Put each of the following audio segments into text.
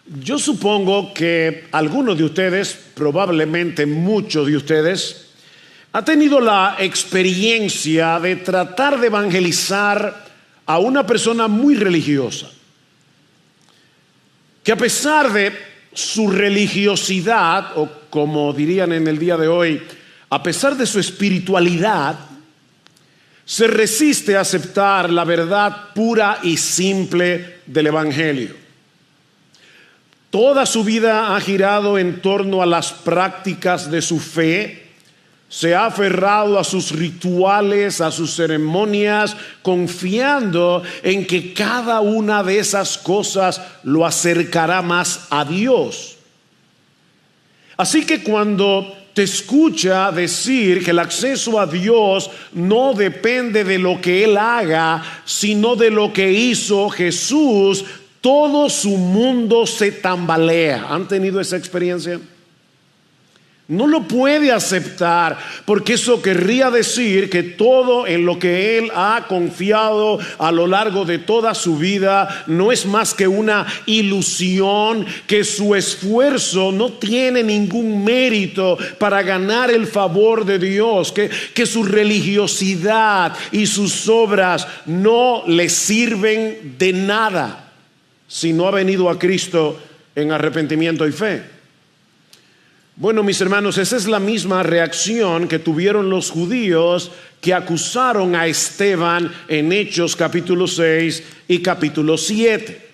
Yo supongo que algunos de ustedes, probablemente muchos de ustedes, ha tenido la experiencia de tratar de evangelizar a una persona muy religiosa, que a pesar de su religiosidad, o como dirían en el día de hoy, a pesar de su espiritualidad, se resiste a aceptar la verdad pura y simple del Evangelio. Toda su vida ha girado en torno a las prácticas de su fe. Se ha aferrado a sus rituales, a sus ceremonias, confiando en que cada una de esas cosas lo acercará más a Dios. Así que cuando te escucha decir que el acceso a Dios no depende de lo que Él haga, sino de lo que hizo Jesús, todo su mundo se tambalea. ¿Han tenido esa experiencia? No lo puede aceptar, porque eso querría decir que todo en lo que él ha confiado a lo largo de toda su vida no es más que una ilusión, que su esfuerzo no tiene ningún mérito para ganar el favor de Dios, que su religiosidad y sus obras no le sirven de nada si no ha venido a Cristo en arrepentimiento y fe. Bueno, mis hermanos, esa es la misma reacción que tuvieron los judíos que acusaron a Esteban en Hechos capítulo 6 y capítulo 7.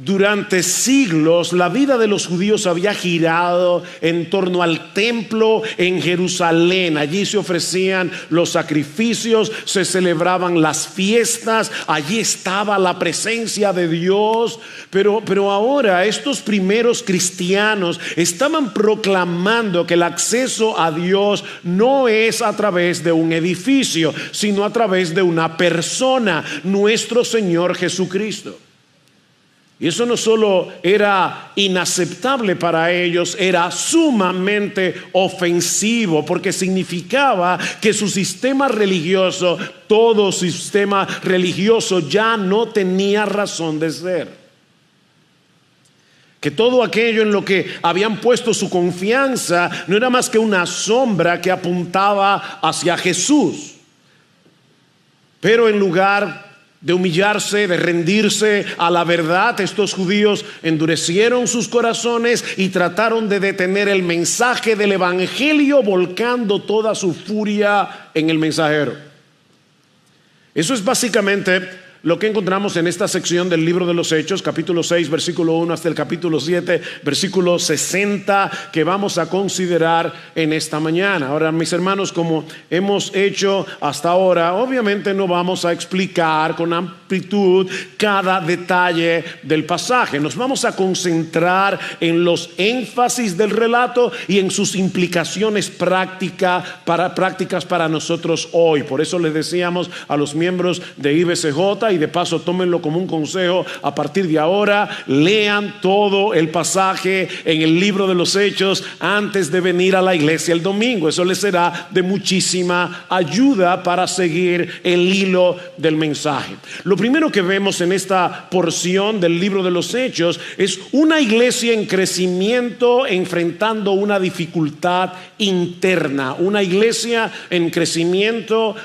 Durante siglos la vida de los judíos había girado en torno al templo en Jerusalén. Allí se ofrecían los sacrificios, se celebraban las fiestas, allí estaba la presencia de Dios. Pero ahora estos primeros cristianos estaban proclamando que el acceso a Dios no es a través de un edificio, sino a través de una persona, nuestro Señor Jesucristo. Y eso no solo era inaceptable para ellos, era sumamente ofensivo, porque significaba que su sistema religioso, todo sistema religioso ya no tenía razón de ser. Que todo aquello en lo que habían puesto su confianza no era más que una sombra que apuntaba hacia Jesús. Pero en lugar de humillarse, de rendirse a la verdad, estos judíos endurecieron sus corazones y trataron de detener el mensaje del evangelio, volcando toda su furia en el mensajero. Eso es básicamente lo que encontramos en esta sección del libro de los Hechos, capítulo 6, versículo 1 hasta el capítulo 7, versículo 60, que vamos a considerar en esta mañana. Ahora, mis hermanos, como hemos hecho hasta ahora, obviamente no vamos a explicar con amplitud cada detalle del pasaje. Nos vamos a concentrar en los énfasis del relato y en sus implicaciones prácticas para nosotros hoy. Por eso les decíamos a los miembros de IBCJ, y de paso tómenlo como un consejo: a partir de ahora lean todo el pasaje en el libro de los Hechos antes de venir a la iglesia el domingo. Eso les será de muchísima ayuda para seguir el hilo del mensaje. Lo primero que vemos en esta porción del libro de los Hechos es una iglesia en crecimiento enfrentando una dificultad interna, una iglesia en crecimiento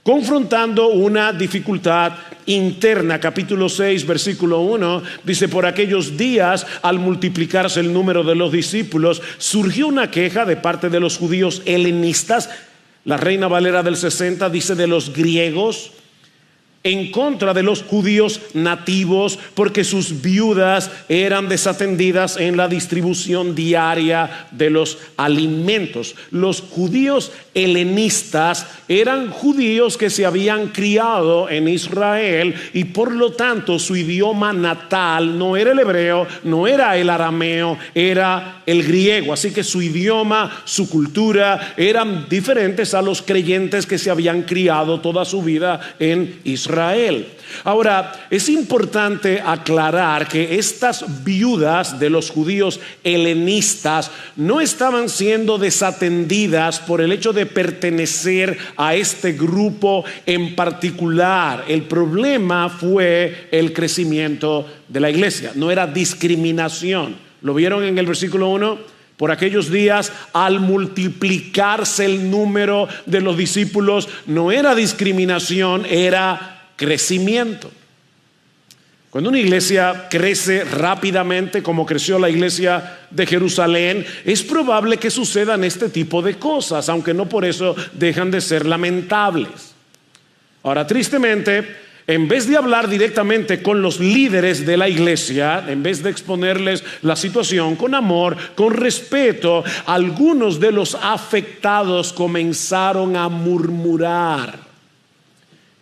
confrontando una dificultad interna. Capítulo 6, versículo 1 dice: por aquellos días, al multiplicarse el número de los discípulos, surgió una queja de parte de los judíos helenistas. La Reina Valera del 60 dice de los griegos, en contra de los judíos nativos, porque sus viudas eran desatendidas en la distribución diaria de los alimentos. Los judíos helenistas eran judíos que se habían criado en Israel y por lo tanto su idioma natal no era el hebreo, no era el arameo, era el griego. Así que su idioma, su cultura eran diferentes a los creyentes que se habían criado toda su vida en Israel. Israel. Ahora, es importante aclarar que estas viudas de los judíos helenistas no estaban siendo desatendidas por el hecho de pertenecer a este grupo en particular. El problema fue el crecimiento de la iglesia, no era discriminación. ¿Lo vieron en el versículo 1? Por aquellos días, al multiplicarse el número de los discípulos, no era discriminación, era crecimiento. Cuando una iglesia crece rápidamente, como creció la iglesia de Jerusalén, es probable que sucedan este tipo de cosas, aunque no por eso dejan de ser lamentables. Ahora, tristemente, en vez de hablar directamente con los líderes de la iglesia, en vez de exponerles la situación con amor, con respeto, algunos de los afectados comenzaron a murmurar.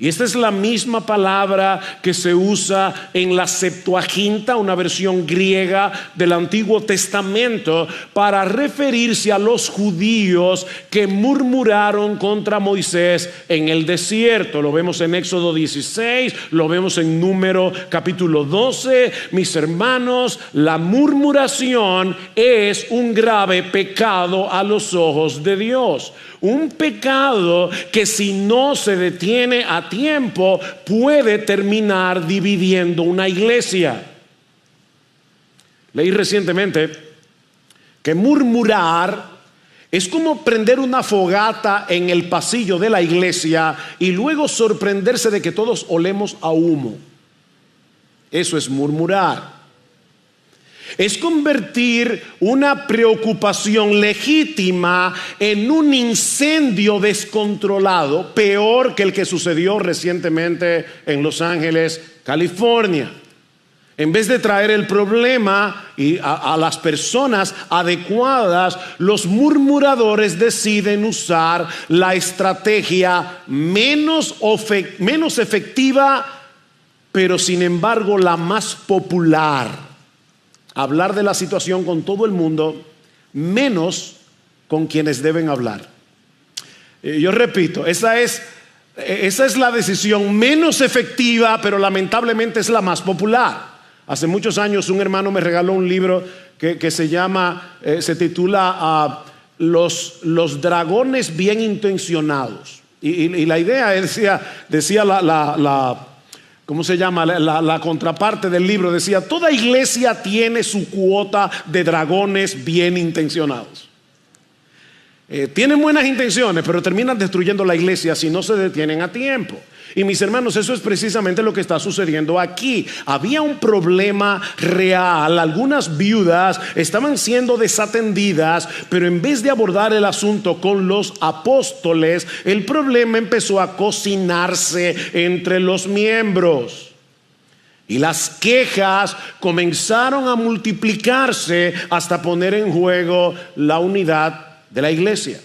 Y esta es la misma palabra que se usa en la Septuaginta, una versión griega del Antiguo Testamento, para referirse a los judíos que murmuraron contra Moisés en el desierto. Lo vemos en Éxodo 16, lo vemos en Número capítulo 12. Mis hermanos, la murmuración es un grave pecado a los ojos de Dios. Un pecado que, si no se detiene a tiempo, puede terminar dividiendo una iglesia. Leí recientemente que murmurar es como prender una fogata en el pasillo de la iglesia y luego sorprenderse de que todos olemos a humo. Eso es murmurar. Es convertir una preocupación legítima en un incendio descontrolado, peor que el que sucedió recientemente en Los Ángeles, California. En vez de traer el problema a las personas adecuadas, los murmuradores deciden usar la estrategia menos efectiva, pero sin embargo la más popular. Hablar de la situación con todo el mundo, menos con quienes deben hablar. Yo repito, esa es la decisión menos efectiva, pero lamentablemente es la más popular. Hace muchos años un hermano me regaló un libro que se titula Los dragones bien intencionados. Y la idea decía ¿cómo se llama? La contraparte del libro decía: toda iglesia tiene su cuota de dragones bien intencionados. Tienen buenas intenciones, pero terminan destruyendo la iglesia si no se detienen a tiempo. Y mis hermanos, eso es precisamente lo que está sucediendo aquí. Había un problema real. Algunas viudas estaban siendo desatendidas, pero en vez de abordar el asunto con los apóstoles, el problema empezó a cocinarse entre los miembros. Y las quejas comenzaron a multiplicarse hasta poner en juego la unidad de la iglesia.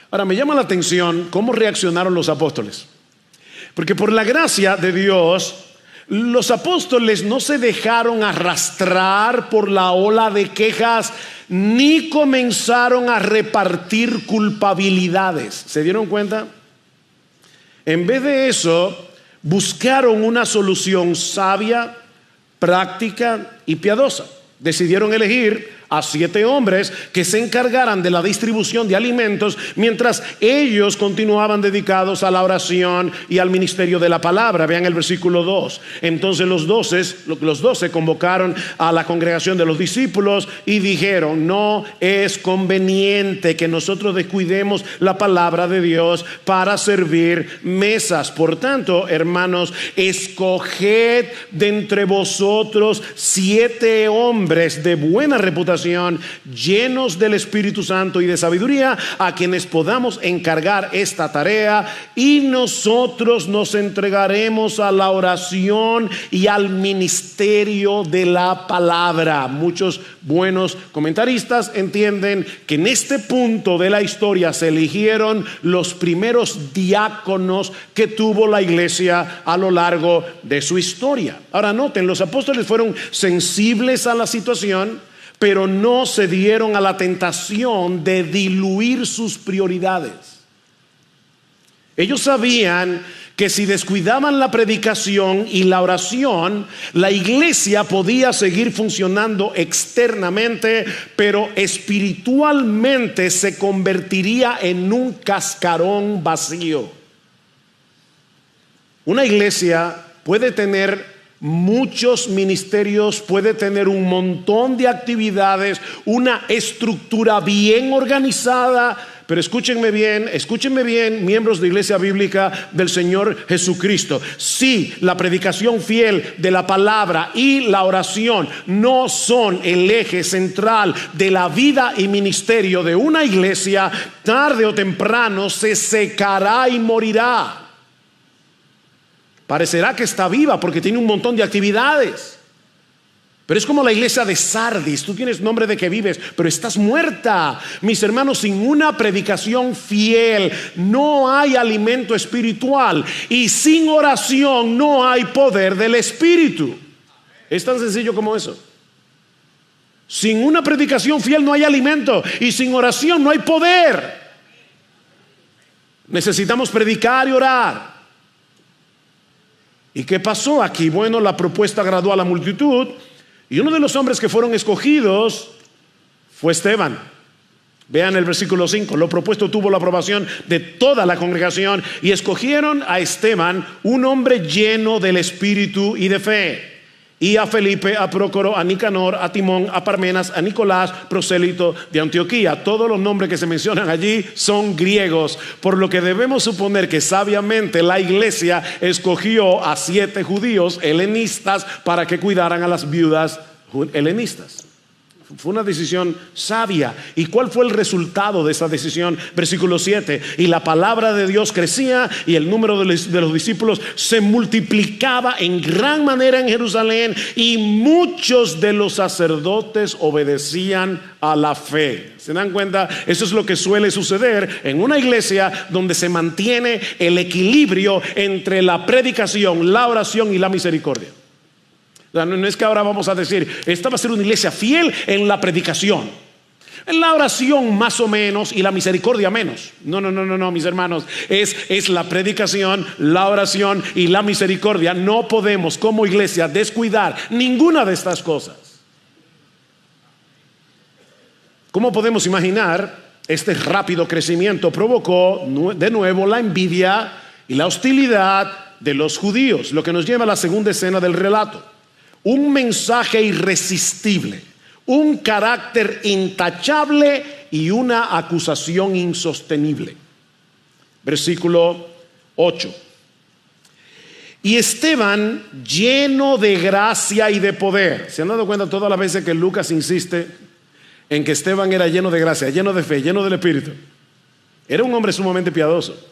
Ahora, me llama la atención cómo reaccionaron los apóstoles. Porque por la gracia de Dios, los apóstoles no se dejaron arrastrar por la ola de quejas, ni comenzaron a repartir culpabilidades. ¿Se dieron cuenta? En vez de eso, buscaron una solución sabia, práctica y piadosa. Decidieron elegir a 7 hombres que se encargaran de la distribución de alimentos mientras ellos continuaban dedicados a la oración y al ministerio de la palabra. Vean el versículo 2. Entonces los 12 convocaron a la congregación de los discípulos y dijeron: no es conveniente que nosotros descuidemos la palabra de Dios para servir mesas. Por tanto, hermanos, escoged de entre vosotros 7 hombres de buena reputación, llenos del Espíritu Santo y de sabiduría, a quienes podamos encargar esta tarea, y nosotros nos entregaremos a la oración y al ministerio de la palabra. Muchos buenos comentaristas entienden que en este punto de la historia se eligieron los primeros diáconos que tuvo la iglesia a lo largo de su historia. Ahora noten, los apóstoles fueron sensibles a la situación, pero no se dieron a la tentación de diluir sus prioridades. Ellos sabían que si descuidaban la predicación y la oración, la iglesia podía seguir funcionando externamente, pero espiritualmente se convertiría en un cascarón vacío. Una iglesia puede tener muchos ministerios, puede tener un montón de actividades, una estructura bien organizada, pero escúchenme bien, miembros de Iglesia Bíblica del Señor Jesucristo. Si la predicación fiel de la palabra y la oración no son el eje central de la vida y ministerio de una iglesia, tarde o temprano se secará y morirá. Parecerá que está viva porque tiene un montón de actividades, pero es como la iglesia de Sardis. Tú tienes nombre de que vives, pero estás muerta. Mis hermanos, sin una predicación fiel no hay alimento espiritual, y sin oración no hay poder del Espíritu. Es tan sencillo como eso. Sin una predicación fiel no hay alimento, y sin oración no hay poder. Necesitamos predicar y orar. ¿Y qué pasó aquí? Bueno, la propuesta agradó a la multitud, y uno de los hombres que fueron escogidos fue Esteban. Vean el versículo 5. Lo propuesto tuvo la aprobación de toda la congregación, y escogieron a Esteban, un hombre lleno del Espíritu y de fe, y a Felipe, a Prócoro, a Nicanor, a Timón, a Parmenas, a Nicolás, prosélito de Antioquía. Todos los nombres que se mencionan allí son griegos, por lo que debemos suponer que sabiamente la iglesia escogió a 7 judíos helenistas para que cuidaran a las viudas helenistas. Fue una decisión sabia. ¿Y cuál fue el resultado de esa decisión? Versículo 7. Y la palabra de Dios crecía, y el número de los discípulos se multiplicaba en gran manera en Jerusalén, y muchos de los sacerdotes obedecían a la fe. ¿Se dan cuenta? Eso es lo que suele suceder en una iglesia donde se mantiene el equilibrio entre la predicación, la oración y la misericordia. No es que ahora vamos a decir, esta va a ser una iglesia fiel en la predicación, en la oración más o menos y la misericordia menos. No, mis hermanos, es la predicación, la oración y la misericordia. No podemos como iglesia descuidar ninguna de estas cosas. ¿Cómo podemos imaginar? Este rápido crecimiento provocó de nuevo la envidia y la hostilidad de los judíos, lo que nos lleva a la segunda escena del relato. Un mensaje irresistible, un carácter intachable y una acusación insostenible. Versículo 8. Y Esteban, lleno de gracia y de poder. ¿Se han dado cuenta todas las veces que Lucas insiste en que Esteban era lleno de gracia, lleno de fe, lleno del Espíritu? Era un hombre sumamente piadoso.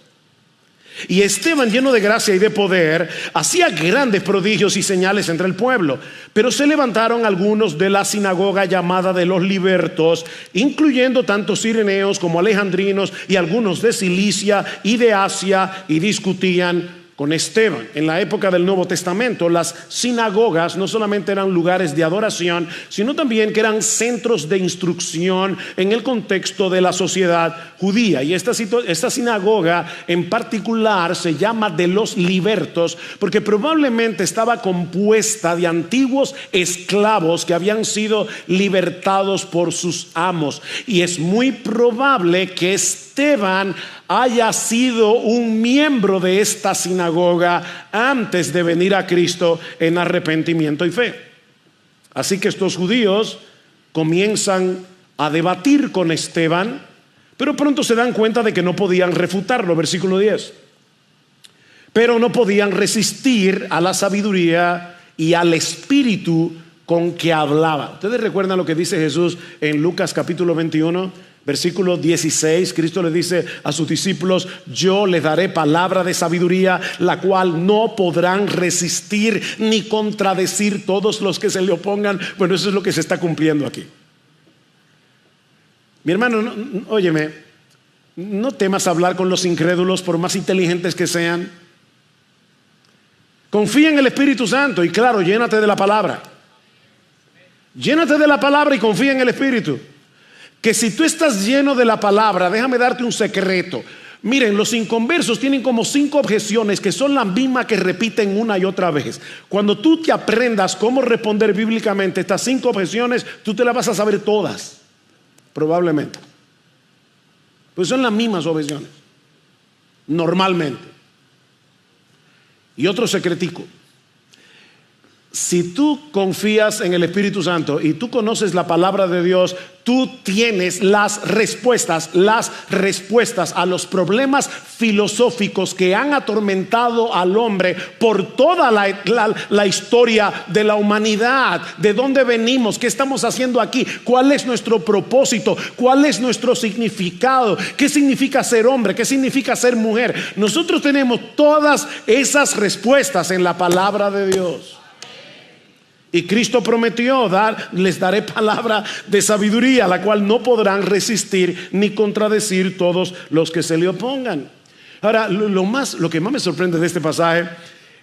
Y Esteban, lleno de gracia y de poder, hacía grandes prodigios y señales entre el pueblo. Pero se levantaron algunos de la sinagoga llamada de los libertos, incluyendo tanto cireneos como alejandrinos y algunos de Cilicia y de Asia, y discutían con Esteban. En la época del Nuevo Testamento, las sinagogas no solamente eran lugares de adoración, sino también que eran centros de instrucción en el contexto de la sociedad judía. Y esta sinagoga en particular se llama de los libertos, porque probablemente estaba compuesta de antiguos esclavos que habían sido libertados por sus amos. Y es muy probable que Esteban haya sido un miembro de esta sinagoga antes de venir a Cristo en arrepentimiento y fe. Así que estos judíos comienzan a debatir con Esteban, pero pronto se dan cuenta de que no podían refutarlo. Versículo 10. Pero no podían resistir a la sabiduría y al espíritu con que hablaba. ¿Ustedes recuerdan lo que dice Jesús en Lucas capítulo 21? Versículo 16, Cristo le dice a sus discípulos: yo les daré palabra de sabiduría, la cual no podrán resistir ni contradecir todos los que se le opongan. Bueno, eso es lo que se está cumpliendo aquí. Mi hermano, óyeme, no temas hablar con los incrédulos por más inteligentes que sean. Confía en el Espíritu Santo y claro, llénate de la palabra. Llénate de la palabra y confía en el Espíritu. Que si tú estás lleno de la palabra, déjame darte un secreto: Miren, los inconversos tienen como 5 objeciones que son las mismas que repiten una y otra vez. Cuando tú te aprendas cómo responder bíblicamente estas 5 objeciones, tú te las vas a saber todas, probablemente. Pues son las mismas objeciones, normalmente. Y otro secretico. Si tú confías en el Espíritu Santo y tú conoces la palabra de Dios, tú tienes las respuestas a los problemas filosóficos que han atormentado al hombre por toda la historia de la humanidad. ¿De dónde venimos? ¿Qué estamos haciendo aquí? ¿Cuál es nuestro propósito? ¿Cuál es nuestro significado? ¿Qué significa ser hombre? ¿Qué significa ser mujer? Nosotros tenemos todas esas respuestas en la palabra de Dios. Y Cristo prometió les daré palabra de sabiduría, la cual no podrán resistir ni contradecir todos los que se le opongan. Ahora, lo que más me sorprende de este pasaje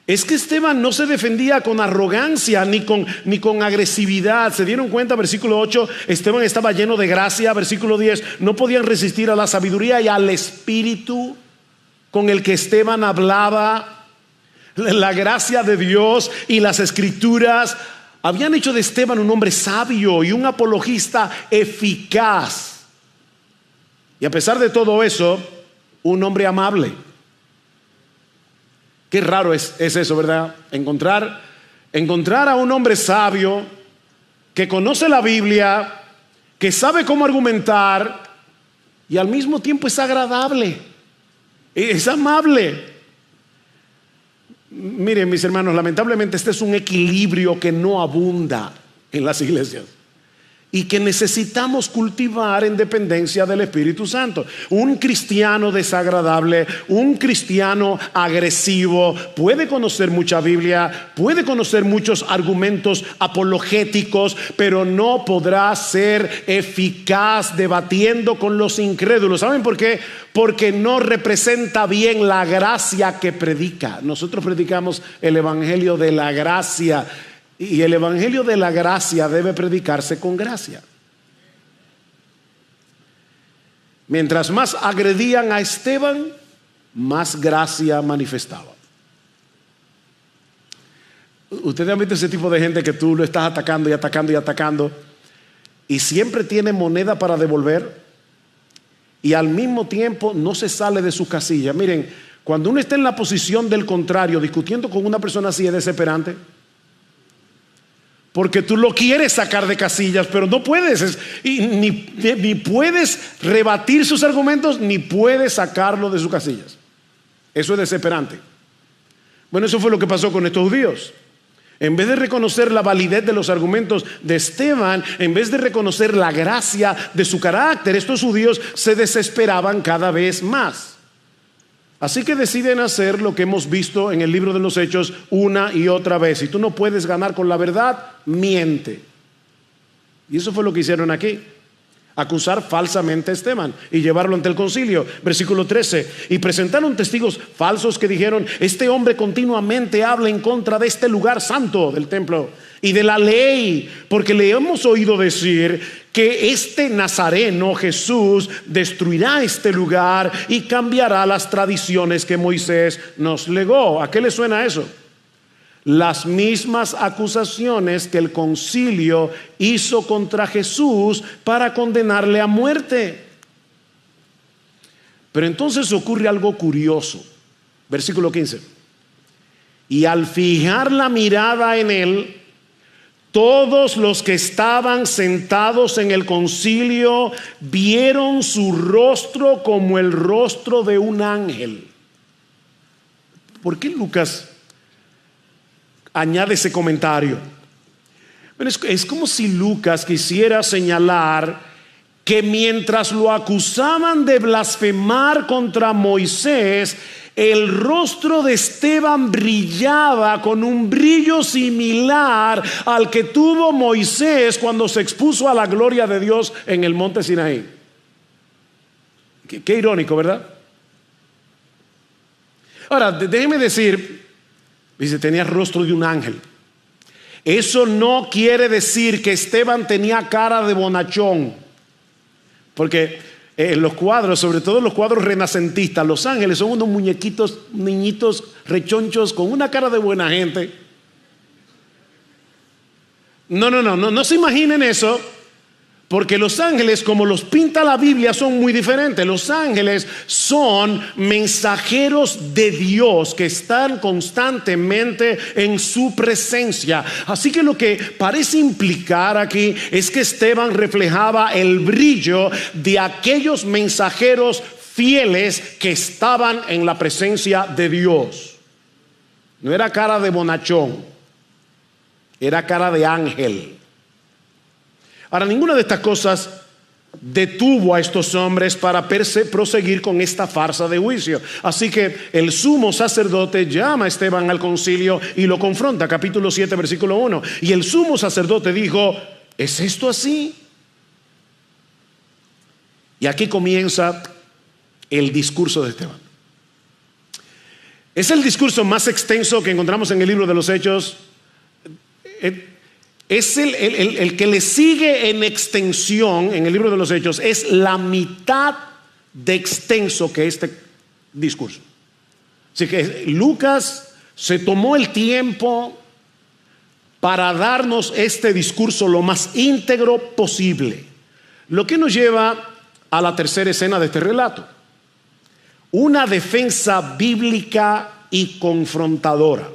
es que Esteban no se defendía con arrogancia ni con agresividad. ¿Se dieron cuenta? Versículo 8, Esteban estaba lleno de gracia. Versículo 10, no podían resistir a la sabiduría y al espíritu con el que Esteban hablaba. La gracia de Dios y las escrituras habían hecho de Esteban un hombre sabio y un apologista eficaz. Y a pesar de todo eso, un hombre amable. Qué raro es eso, ¿verdad? Encontrar a un hombre sabio que conoce la Biblia, que sabe cómo argumentar y al mismo tiempo es agradable, es amable. Miren, mis hermanos, lamentablemente este es un equilibrio que no abunda en las iglesias y que necesitamos cultivar en dependencia del Espíritu Santo. Un cristiano desagradable, un cristiano agresivo puede conocer mucha Biblia, puede conocer muchos argumentos apologéticos, pero no podrá ser eficaz debatiendo con los incrédulos. ¿Saben por qué? Porque no representa bien la gracia que predica. Nosotros predicamos el evangelio de la gracia. Y el evangelio de la gracia debe predicarse con gracia. Mientras más agredían a Esteban, más gracia manifestaba. Ustedes han visto ese tipo de gente que tú lo estás atacando y atacando y atacando y siempre tiene moneda para devolver y al mismo tiempo no se sale de su casilla. Miren, cuando uno está en la posición del contrario, discutiendo con una persona así, es desesperante. Porque tú lo quieres sacar de casillas, pero no puedes. Ni puedes rebatir sus argumentos, ni puedes sacarlo de sus casillas. Eso es desesperante. Bueno, eso fue lo que pasó con estos judíos. En vez de reconocer la validez de los argumentos de Esteban, en vez de reconocer la gracia de su carácter, estos judíos se desesperaban cada vez más. Así que deciden hacer lo que hemos visto en el libro de los Hechos una y otra vez. Si tú no puedes ganar con la verdad, miente. Y eso fue lo que hicieron aquí. Acusar falsamente a Esteban y llevarlo ante el concilio. Versículo 13. Y presentaron testigos falsos que dijeron: este hombre continuamente habla en contra de este lugar santo del templo y de la ley, porque le hemos oído decir que este Nazareno Jesús destruirá este lugar y cambiará las tradiciones que Moisés nos legó. ¿A qué le suena eso? Las mismas acusaciones que el concilio hizo contra Jesús para condenarle a muerte. Pero entonces ocurre algo curioso. Versículo 15. Y al fijar la mirada en él, todos los que estaban sentados en el concilio vieron su rostro como el rostro de un ángel. ¿Por qué Lucas añade ese comentario? Bueno, es como si Lucas quisiera señalar que mientras lo acusaban de blasfemar contra Moisés, el rostro de Esteban brillaba con un brillo similar al que tuvo Moisés cuando se expuso a la gloria de Dios en el monte Sinaí. Qué irónico, ¿verdad? Ahora, déjeme decir, dice, tenía el rostro de un ángel. Eso no quiere decir que Esteban tenía cara de bonachón, porque los cuadros, sobre todo los cuadros renacentistas, los ángeles son unos muñequitos, niñitos rechonchos con una cara de buena gente. No se imaginen eso, porque los ángeles, como los pinta la Biblia, son muy diferentes. Los ángeles son mensajeros de Dios que están constantemente en su presencia. Así que lo que parece implicar aquí es que Esteban reflejaba el brillo de aquellos mensajeros fieles que estaban en la presencia de Dios. No era cara de bonachón, era cara de ángel. Ahora, ninguna de estas cosas detuvo a estos hombres para proseguir con esta farsa de juicio. Así que el sumo sacerdote llama a Esteban al concilio y lo confronta, capítulo 7, versículo 1. Y el sumo sacerdote dijo: ¿es esto así? Y aquí comienza el discurso de Esteban. Es el discurso más extenso que encontramos en el libro de los Hechos. Es el que le sigue en extensión en el libro de los Hechos. Es la mitad de extenso que este discurso. Así que Lucas se tomó el tiempo para darnos este discurso lo más íntegro posible. Lo que nos lleva a la tercera escena de este relato: una defensa bíblica y confrontadora.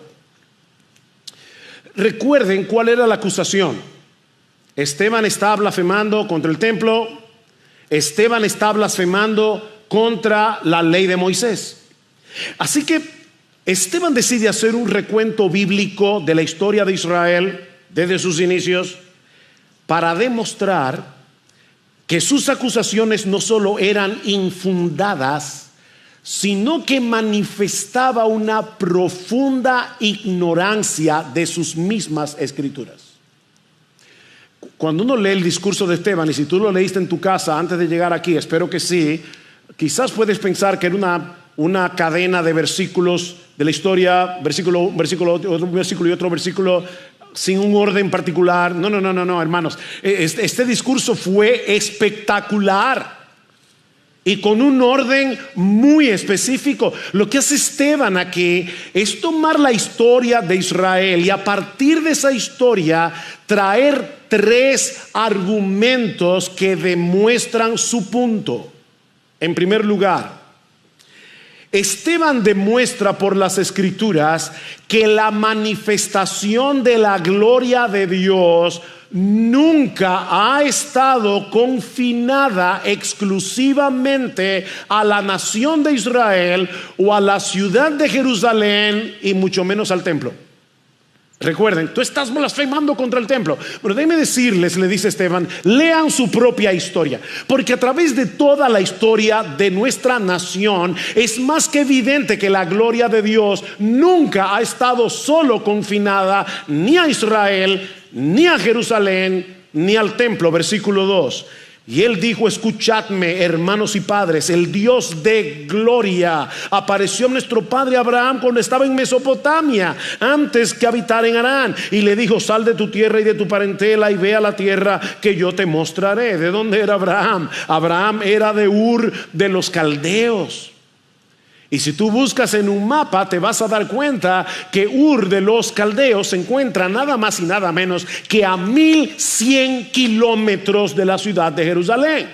Recuerden cuál era la acusación. Esteban está blasfemando contra el templo. Esteban está blasfemando contra la ley de Moisés. Así que Esteban decide hacer un recuento bíblico de la historia de Israel desde sus inicios para demostrar que sus acusaciones no solo eran infundadas, sino que manifestaba una profunda ignorancia de sus mismas escrituras. Cuando uno lee el discurso de Esteban, y si tú lo leíste en tu casa antes de llegar aquí, espero que sí, quizás puedes pensar que era una cadena de versículos de la historia, versículo, otro versículo y otro versículo, sin un orden particular. No, hermanos. Este discurso fue espectacular y con un orden muy específico. Lo que hace Esteban aquí es tomar la historia de Israel y a partir de esa historia traer 3 argumentos que demuestran su punto. En primer lugar, Esteban demuestra por las escrituras que la manifestación de la gloria de Dios nunca ha estado confinada exclusivamente a la nación de Israel o a la ciudad de Jerusalén y mucho menos al templo. Recuerden, tú estás blasfemando contra el templo. Pero déjenme decirles, le dice Esteban, lean su propia historia, porque a través de toda la historia de nuestra nación es más que evidente que la gloria de Dios nunca ha estado solo confinada ni a Israel, ni a Jerusalén, ni al templo. Versículo 2. Y él dijo: escuchadme, hermanos y padres, el Dios de gloria apareció a nuestro padre Abraham cuando estaba en Mesopotamia, antes que habitar en Harán, y le dijo: sal de tu tierra y de tu parentela y ve a la tierra que yo te mostraré. ¿De dónde era Abraham? Abraham era de Ur de los Caldeos. Y si tú buscas en un mapa te vas a dar cuenta que Ur de los Caldeos se encuentra nada más y nada menos que a 1100 kilómetros de la ciudad de Jerusalén.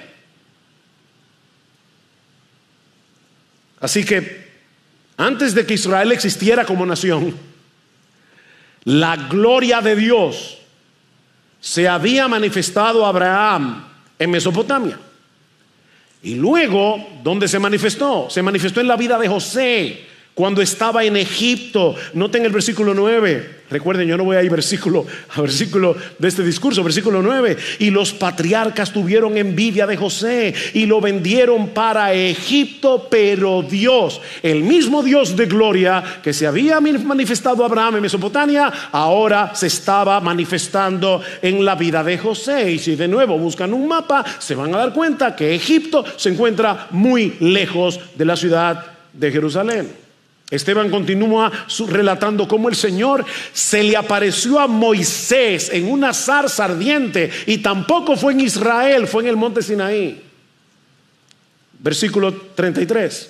Así que antes de que Israel existiera como nación, la gloria de Dios se había manifestado a Abraham en Mesopotamia. Y luego, ¿dónde se manifestó? Se manifestó en la vida de José cuando estaba en Egipto. Noten el versículo 9. Recuerden, yo no voy a ir versículo a versículo de este discurso. Versículo 9. Y los patriarcas tuvieron envidia de José y lo vendieron para Egipto. Pero Dios, el mismo Dios de gloria que se había manifestado a Abraham en Mesopotamia, ahora se estaba manifestando en la vida de José. Y si de nuevo buscan un mapa, se van a dar cuenta que Egipto se encuentra muy lejos de la ciudad de Jerusalén. Esteban continúa relatando cómo el Señor se le apareció a Moisés en una zarza ardiente, y tampoco fue en Israel, fue en el monte Sinaí. Versículo 33.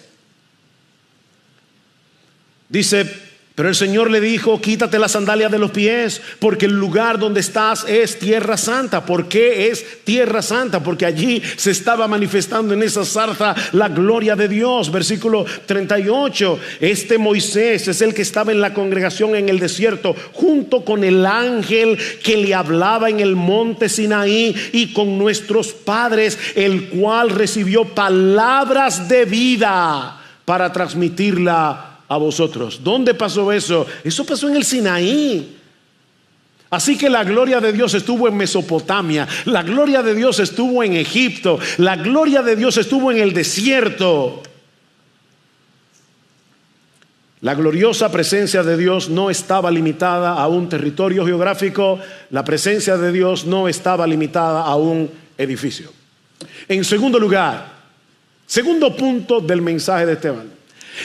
Dice: pero el Señor le dijo: quítate las sandalias de los pies, porque el lugar donde estás es tierra santa. ¿Por qué es tierra santa? Porque allí se estaba manifestando en esa zarza la gloria de Dios. Versículo 38. Este Moisés es el que estaba en la congregación en el desierto, junto con el ángel que le hablaba en el monte Sinaí, y con nuestros padres, el cual recibió palabras de vida para transmitirla a vosotros. ¿Dónde pasó eso? Eso pasó en el Sinaí. Así que la gloria de Dios estuvo en Mesopotamia, la gloria de Dios estuvo en Egipto, la gloria de Dios estuvo en el desierto. La gloriosa presencia de Dios no estaba limitada a un territorio geográfico. La presencia de Dios no estaba limitada a un edificio. En segundo lugar, segundo punto del mensaje de Esteban,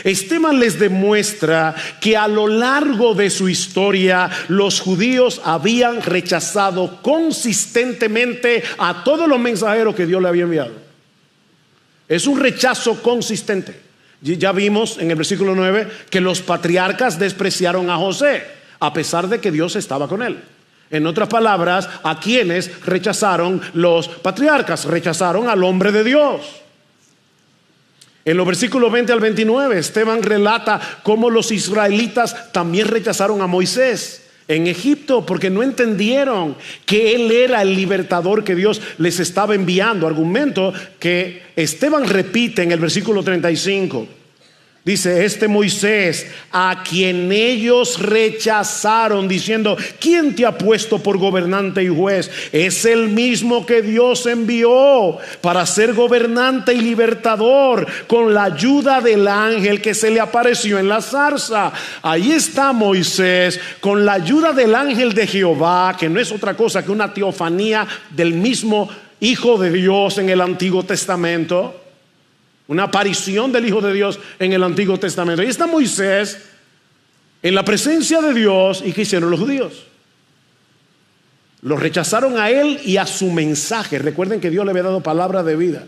Esteban les demuestra que a lo largo de su historia los judíos habían rechazado consistentemente a todos los mensajeros que Dios le había enviado. Es un rechazo consistente. Ya vimos en el versículo 9 que los patriarcas despreciaron a José, a pesar de que Dios estaba con él. En otras palabras, ¿a quienes rechazaron los patriarcas? Rechazaron al hombre de Dios. En los versículos 20 al 29, Esteban relata cómo los israelitas también rechazaron a Moisés en Egipto, porque no entendieron que él era el libertador que Dios les estaba enviando. Argumento que Esteban repite en el versículo 35. Dice: este Moisés a quien ellos rechazaron, diciendo: ¿quién te ha puesto por gobernante y juez? Es el mismo que Dios envió para ser gobernante y libertador, con la ayuda del ángel que se le apareció en la zarza. Ahí está Moisés con la ayuda del ángel de Jehová, que no es otra cosa que una teofanía del mismo Hijo de Dios en el Antiguo Testamento. Una aparición del Hijo de Dios en el Antiguo Testamento. Ahí está Moisés en la presencia de Dios. ¿Y qué hicieron los judíos? Los rechazaron a él y a su mensaje. Recuerden que Dios le había dado palabra de vida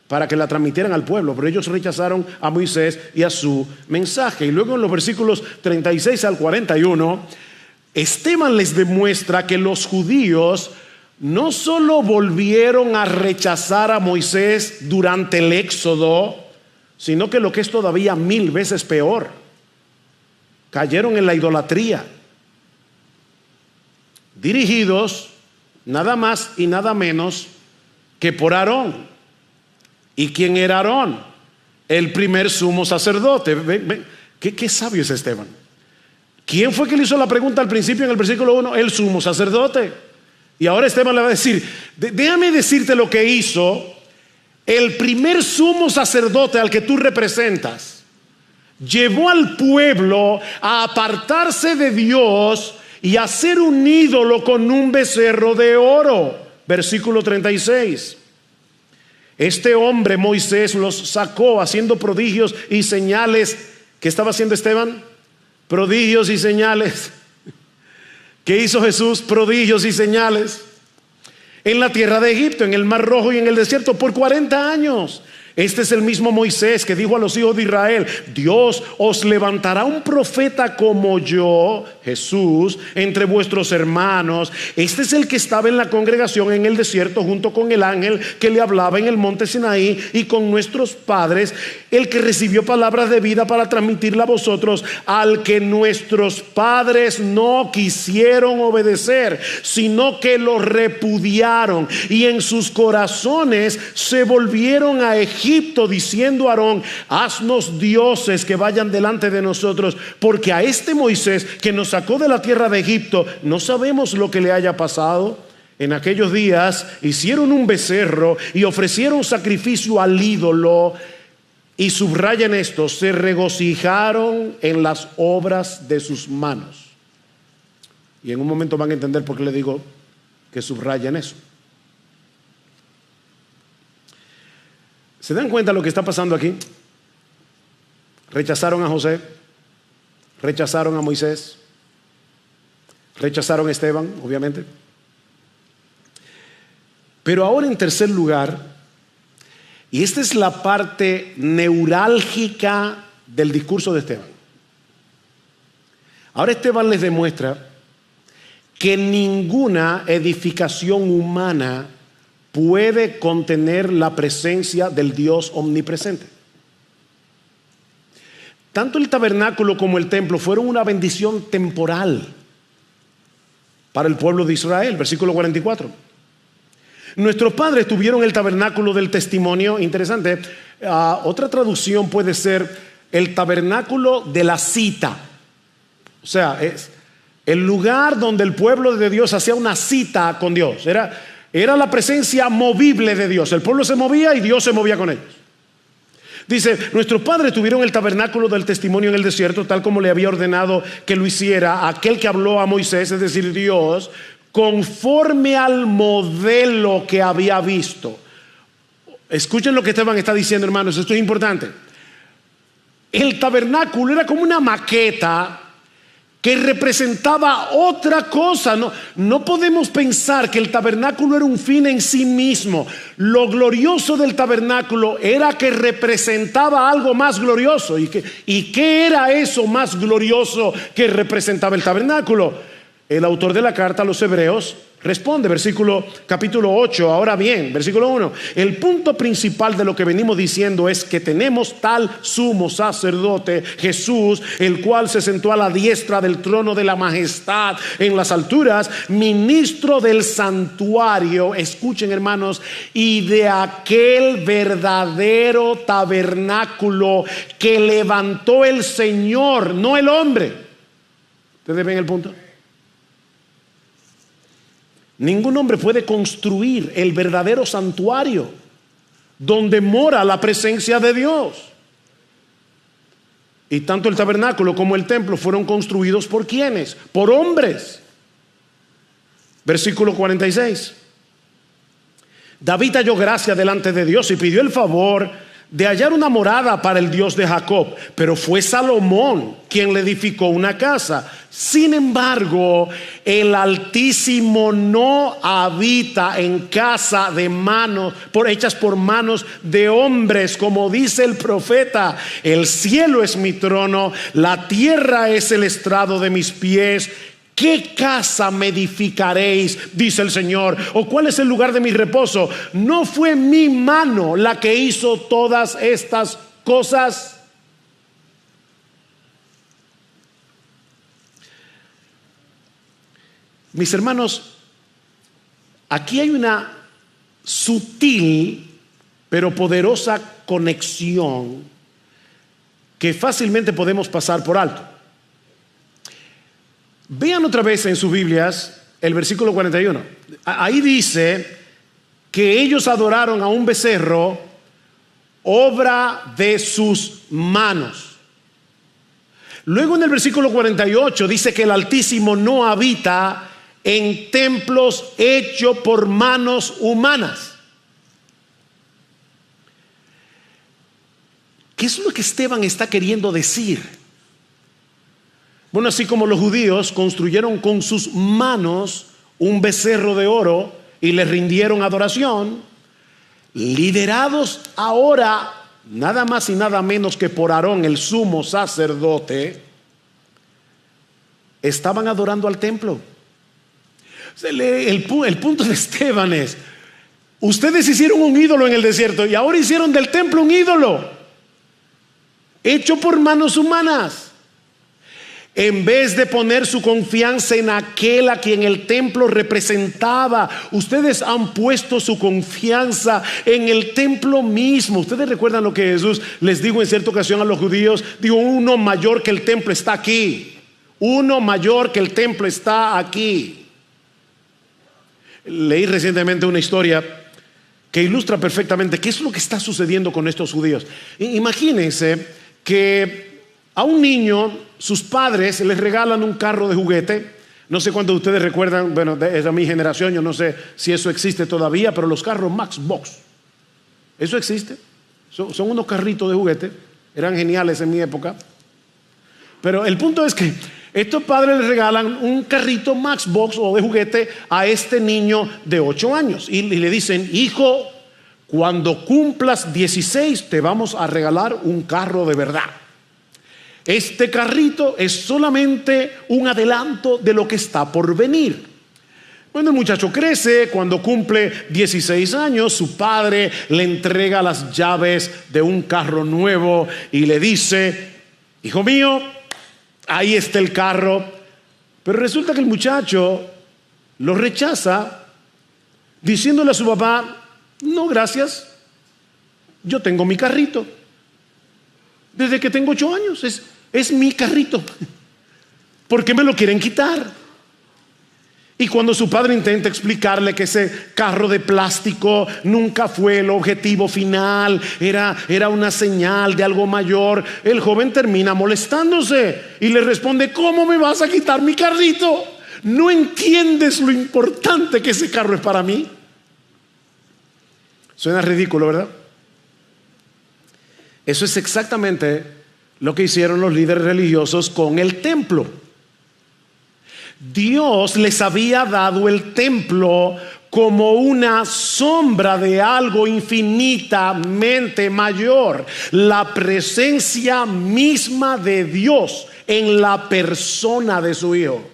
para que la transmitieran al pueblo, pero ellos rechazaron a Moisés y a su mensaje. Y luego en los versículos 36 al 41, Esteban les demuestra que los judíos no solo volvieron a rechazar a Moisés durante el éxodo, sino que lo que es todavía 1000 veces peor, cayeron en la idolatría, dirigidos nada más y nada menos que por Aarón. ¿Y quién era Aarón? El primer sumo sacerdote. ¿Qué sabio es Esteban? ¿Quién fue que le hizo la pregunta al principio en el versículo 1? El sumo sacerdote. Y ahora Esteban le va a decir: déjame decirte lo que hizo el primer sumo sacerdote al que tú representas. Llevó al pueblo a apartarse de Dios y a hacer un ídolo con un becerro de oro. Versículo 36. Este hombre Moisés los sacó haciendo prodigios y señales. ¿Qué estaba haciendo Esteban? Prodigios y señales. ¿Qué hizo Jesús? Prodigios y señales en la tierra de Egipto, en el Mar Rojo y en el desierto por 40 años. Este es el mismo Moisés que dijo a los hijos de Israel: Dios os levantará un profeta como yo, Jesús, entre vuestros hermanos. Este es el que estaba en la congregación en el desierto junto con el ángel que le hablaba en el monte Sinaí, y con nuestros padres, el que recibió palabras de vida para transmitirla a vosotros, al que nuestros padres no quisieron obedecer, sino que lo repudiaron, y en sus corazones se volvieron a Egipto, diciendo a Aarón: haznos dioses que vayan delante de nosotros, porque a este Moisés que nos sacó de la tierra de Egipto no sabemos lo que le haya pasado. En aquellos días hicieron un becerro y ofrecieron sacrificio al ídolo, y subrayan esto: se regocijaron en las obras de sus manos. Y en un momento van a entender por qué le digo que subrayan eso. ¿Se dan cuenta lo que está pasando aquí? Rechazaron a José, rechazaron a Moisés, rechazaron a Esteban, obviamente. Pero ahora, en tercer lugar, Y esta es la parte neurálgica del discurso de Esteban. Ahora Esteban les demuestra que ninguna edificación humana puede contener la presencia del Dios omnipresente. Tanto el tabernáculo como el templo fueron una bendición temporal para el pueblo de Israel. Versículo 44. Nuestros padres tuvieron el tabernáculo del testimonio. Interesante. Otra traducción puede ser el tabernáculo de la cita. O sea, es el lugar donde el pueblo de Dios hacía una cita con Dios. Era la presencia movible de Dios. El pueblo se movía y Dios se movía con ellos. Dice, nuestros padres tuvieron el tabernáculo del testimonio en el desierto, tal como le había ordenado que lo hiciera aquel que habló a Moisés, es decir, Dios, conforme al modelo que había visto. Escuchen lo que Esteban está diciendo, hermanos, esto es importante. El tabernáculo era como una maqueta que representaba otra cosa. No podemos pensar que el tabernáculo era un fin en sí mismo. Lo glorioso del tabernáculo era que representaba algo más glorioso. ¿Y qué era eso más glorioso que representaba el tabernáculo? El autor de la carta a los Hebreos responde, capítulo 8, ahora bien, versículo 1. El punto principal de lo que venimos diciendo es que tenemos tal sumo sacerdote, Jesús, el cual se sentó a la diestra del trono de la majestad en las alturas, ministro del santuario, escuchen hermanos, y de aquel verdadero tabernáculo que levantó el Señor, no el hombre. ¿Ustedes ven el punto? Ningún hombre puede construir el verdadero santuario donde mora la presencia de Dios. Y tanto el tabernáculo como el templo fueron construidos ¿por quiénes? Por hombres. Versículo 46. David halló gracia delante de Dios y pidió el favor de hallar una morada para el Dios de Jacob, pero fue Salomón quien le edificó una casa. Sin embargo, el Altísimo no habita en casa de manos, hechas por manos de hombres, como dice el profeta. El cielo es mi trono, la tierra es el estrado de mis pies. ¿Qué casa me edificaréis? Dice el Señor. ¿O cuál es el lugar de mi reposo? ¿No fue mi mano la que hizo todas estas cosas? Mis hermanos, aquí hay una sutil pero poderosa conexión que fácilmente podemos pasar por alto. Vean otra vez en sus Biblias el versículo 41. Ahí dice que ellos adoraron a un becerro, obra de sus manos. Luego en el versículo 48 dice que el Altísimo no habita en templos hechos por manos humanas. ¿Qué es lo que Esteban está queriendo decir? Bueno, así como los judíos construyeron con sus manos un becerro de oro y le rindieron adoración, liderados ahora nada más y nada menos que por Aarón, el sumo sacerdote, estaban adorando al templo. El punto de Esteban es: ustedes hicieron un ídolo en el desierto y ahora hicieron del templo un ídolo hecho por manos humanas. En vez de poner su confianza en aquel a quien el templo representaba, ustedes han puesto su confianza en el templo mismo. Ustedes recuerdan lo que Jesús les dijo en cierta ocasión a los judíos. Dijo: uno mayor que el templo está aquí. Uno mayor que el templo está aquí. Leí recientemente una historia que ilustra perfectamente qué es lo que está sucediendo con estos judíos. Imagínense que a un niño sus padres les regalan un carro de juguete. No sé cuántos de ustedes recuerdan, bueno, es de mi generación, yo no sé si eso existe todavía, pero los carros Matchbox, ¿eso existe? Son unos carritos de juguete, eran geniales en mi época. Pero el punto es que estos padres le regalan un carrito Matchbox o de juguete a este niño de 8 años y le dicen: hijo, cuando cumplas 16 te vamos a regalar un carro de verdad. Este carrito es solamente un adelanto de lo que está por venir. Bueno, el muchacho crece. Cuando cumple 16 años, su padre le entrega las llaves de un carro nuevo y le dice: hijo mío, ahí está el carro. Pero resulta que el muchacho lo rechaza, diciéndole a su papá: no, gracias, yo tengo mi carrito. Desde que tengo 8 años, es mi carrito. ¿Por qué me lo quieren quitar? Y cuando su padre intenta explicarle que ese carro de plástico nunca fue el objetivo final, era una señal de algo mayor, el joven termina molestándose y le responde: ¿cómo me vas a quitar mi carrito? ¿No entiendes lo importante que ese carro es para mí? Suena ridículo, ¿verdad? Eso es exactamente lo que hicieron los líderes religiosos con el templo. Dios les había dado el templo como una sombra de algo infinitamente mayor, la presencia misma de Dios en la persona de su Hijo.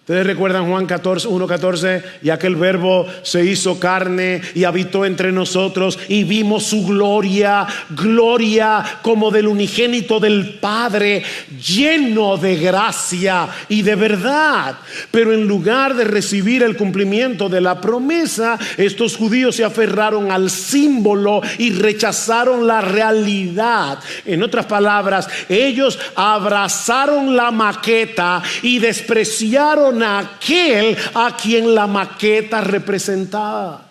Ustedes recuerdan Juan 1:14, y aquel verbo se hizo carne y habitó entre nosotros y vimos su gloria, gloria como del unigénito del Padre, lleno de gracia y de verdad. Pero en lugar de recibir el cumplimiento de la promesa, estos judíos se aferraron al símbolo y rechazaron la realidad. En otras palabras, ellos abrazaron la maqueta y despreciaron a aquel a quien la maqueta representaba.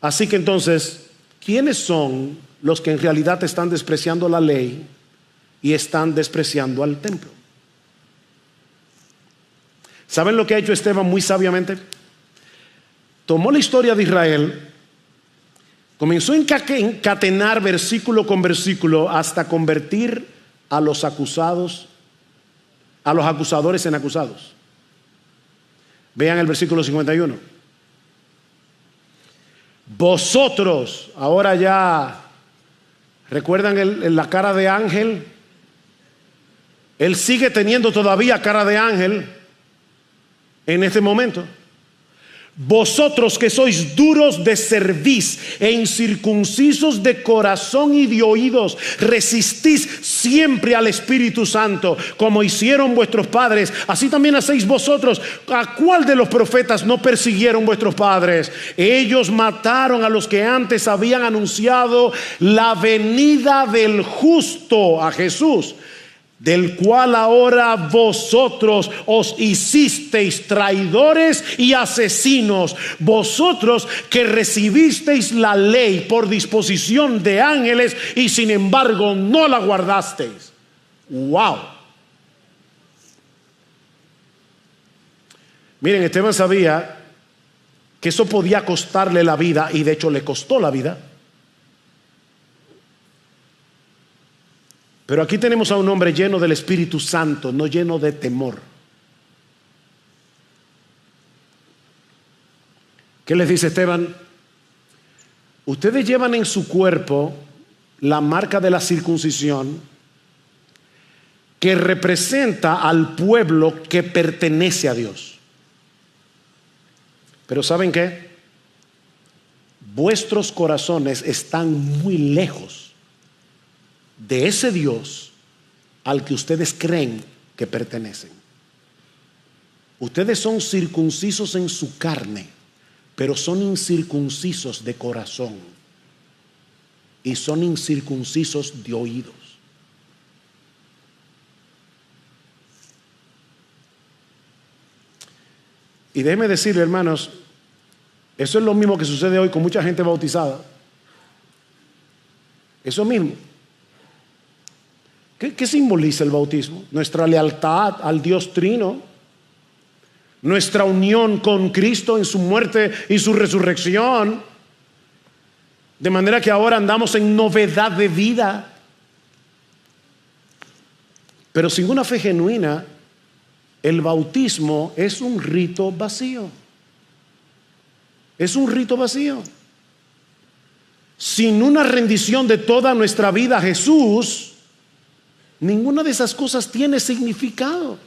Así que entonces, ¿quiénes son los que en realidad están despreciando la ley y están despreciando al templo? ¿Saben lo que ha hecho Esteban muy sabiamente? Tomó la historia de Israel, comenzó a encadenar versículo con versículo hasta convertir a los acusadores en acusados. Vean el versículo 51. Vosotros, ahora ya, ¿recuerdan la cara de ángel? Él sigue teniendo todavía cara de ángel en este momento. Vosotros que sois duros de cerviz e incircuncisos de corazón y de oídos, resistís siempre al Espíritu Santo, como hicieron vuestros padres, así también hacéis vosotros. ¿A cuál de los profetas no persiguieron vuestros padres? Ellos mataron a los que antes habían anunciado la venida del justo, a Jesús, del cual ahora vosotros os hicisteis traidores y asesinos, vosotros que recibisteis la ley por disposición de ángeles y sin embargo no la guardasteis. ¡Wow! Miren, Esteban sabía que eso podía costarle la vida, y de hecho le costó la vida. Pero aquí tenemos a un hombre lleno del Espíritu Santo, no lleno de temor. ¿Qué les dice Esteban? Ustedes llevan en su cuerpo la marca de la circuncisión, que representa al pueblo que pertenece a Dios. Pero ¿saben qué? Vuestros corazones están muy lejos de ese Dios al que ustedes creen que pertenecen. Ustedes son circuncisos en su carne, pero son incircuncisos de corazón y son incircuncisos de oídos. Y déjenme decirle, hermanos, eso es lo mismo que sucede hoy con mucha gente bautizada. Eso mismo. ¿Qué simboliza el bautismo? Nuestra lealtad al Dios Trino, nuestra unión con Cristo en su muerte y su resurrección, de manera que ahora andamos en novedad de vida. Pero sin una fe genuina, el bautismo es un rito vacío. Es un rito vacío. Sin una rendición de toda nuestra vida a Jesús, ninguna de esas cosas tiene significado.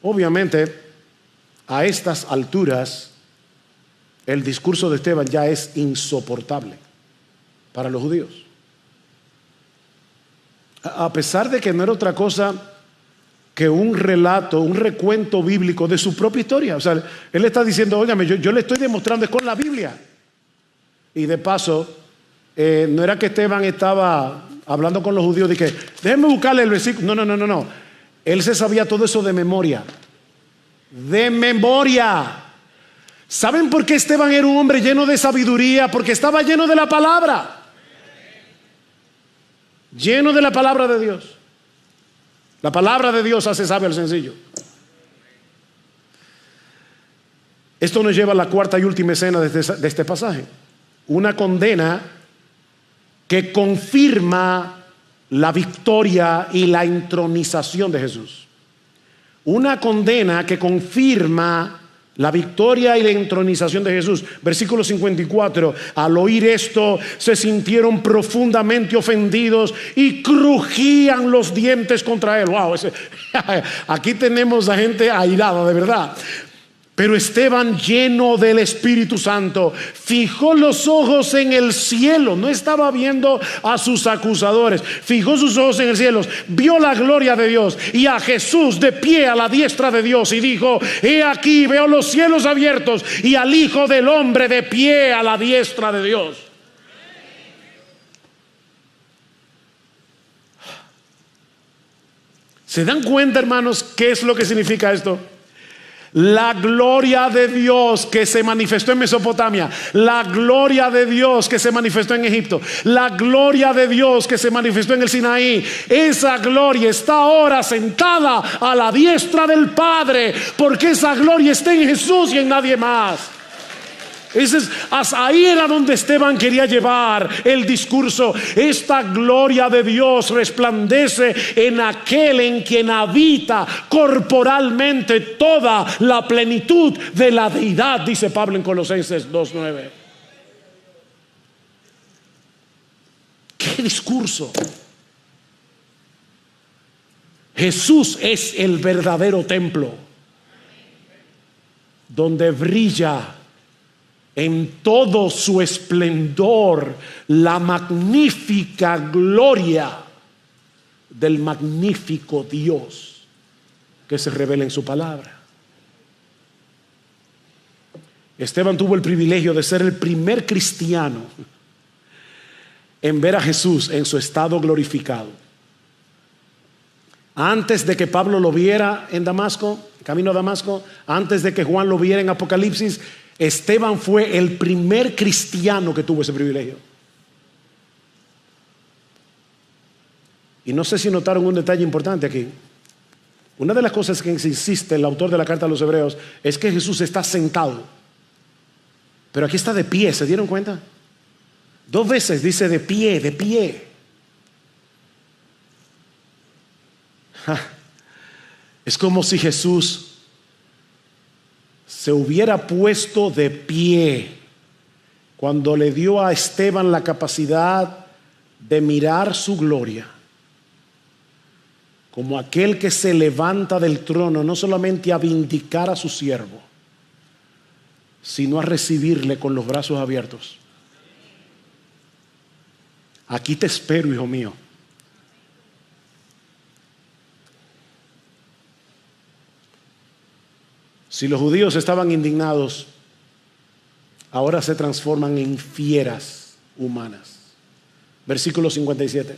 Obviamente, a estas alturas, el discurso de Esteban ya es insoportable para los judíos. A pesar de que no era otra cosa que un relato, un recuento bíblico de su propia historia. O sea, él está diciendo, óigame, yo le estoy demostrando es con la Biblia. Y de paso, no era que Esteban estaba hablando con los judíos de que, déjenme buscarle el versículo. No. Él se sabía todo eso de memoria. De memoria. ¿Saben por qué Esteban era un hombre lleno de sabiduría? Porque estaba lleno de la palabra. Lleno de la palabra de Dios. La palabra de Dios hace sabio al sencillo. Esto nos lleva a la cuarta y última escena de este pasaje. Una condena que confirma la victoria y la entronización de Jesús. Una condena que confirma la victoria y la entronización de Jesús. Versículo 54. Al oír esto, se sintieron profundamente ofendidos y crujían los dientes contra él. Wow, aquí tenemos a gente airada, de verdad. Pero Esteban, lleno del Espíritu Santo, fijó los ojos en el cielo. No estaba viendo a sus acusadores. Fijó sus ojos en el cielo. Vio la gloria de Dios y a Jesús de pie a la diestra de Dios. Y dijo, he aquí, veo los cielos abiertos y al Hijo del Hombre de pie a la diestra de Dios. ¿Se dan cuenta, hermanos, qué es lo que significa esto? La gloria de Dios que se manifestó en Mesopotamia, la gloria de Dios que se manifestó en Egipto, la gloria de Dios que se manifestó en el Sinaí, esa gloria está ahora sentada a la diestra del Padre, porque esa gloria está en Jesús y en nadie más. Ahí era donde Esteban quería llevar el discurso. Esta gloria de Dios resplandece en aquel en quien habita corporalmente toda la plenitud de la deidad, dice Pablo en Colosenses 2:9. ¿Qué discurso? Jesús es el verdadero templo donde brilla en todo su esplendor la magnífica gloria del magnífico Dios que se revela en su palabra. Esteban tuvo el privilegio de ser el primer cristiano en ver a Jesús en su estado glorificado. Antes de que Pablo lo viera en Damasco, camino a Damasco, antes de que Juan lo viera en Apocalipsis, Esteban fue el primer cristiano que tuvo ese privilegio. Y no sé si notaron un detalle importante aquí. Una de las cosas que insiste el autor de la carta a los Hebreos es que Jesús está sentado, pero aquí está de pie. ¿Se dieron cuenta? 2 veces dice de pie, de pie. Es como si Jesús se hubiera puesto de pie cuando le dio a Esteban la capacidad de mirar su gloria, como aquel que se levanta del trono no solamente a vindicar a su siervo, sino a recibirle con los brazos abiertos. Aquí te espero, hijo mío. Si los judíos estaban indignados, ahora se transforman en fieras humanas. Versículo 57.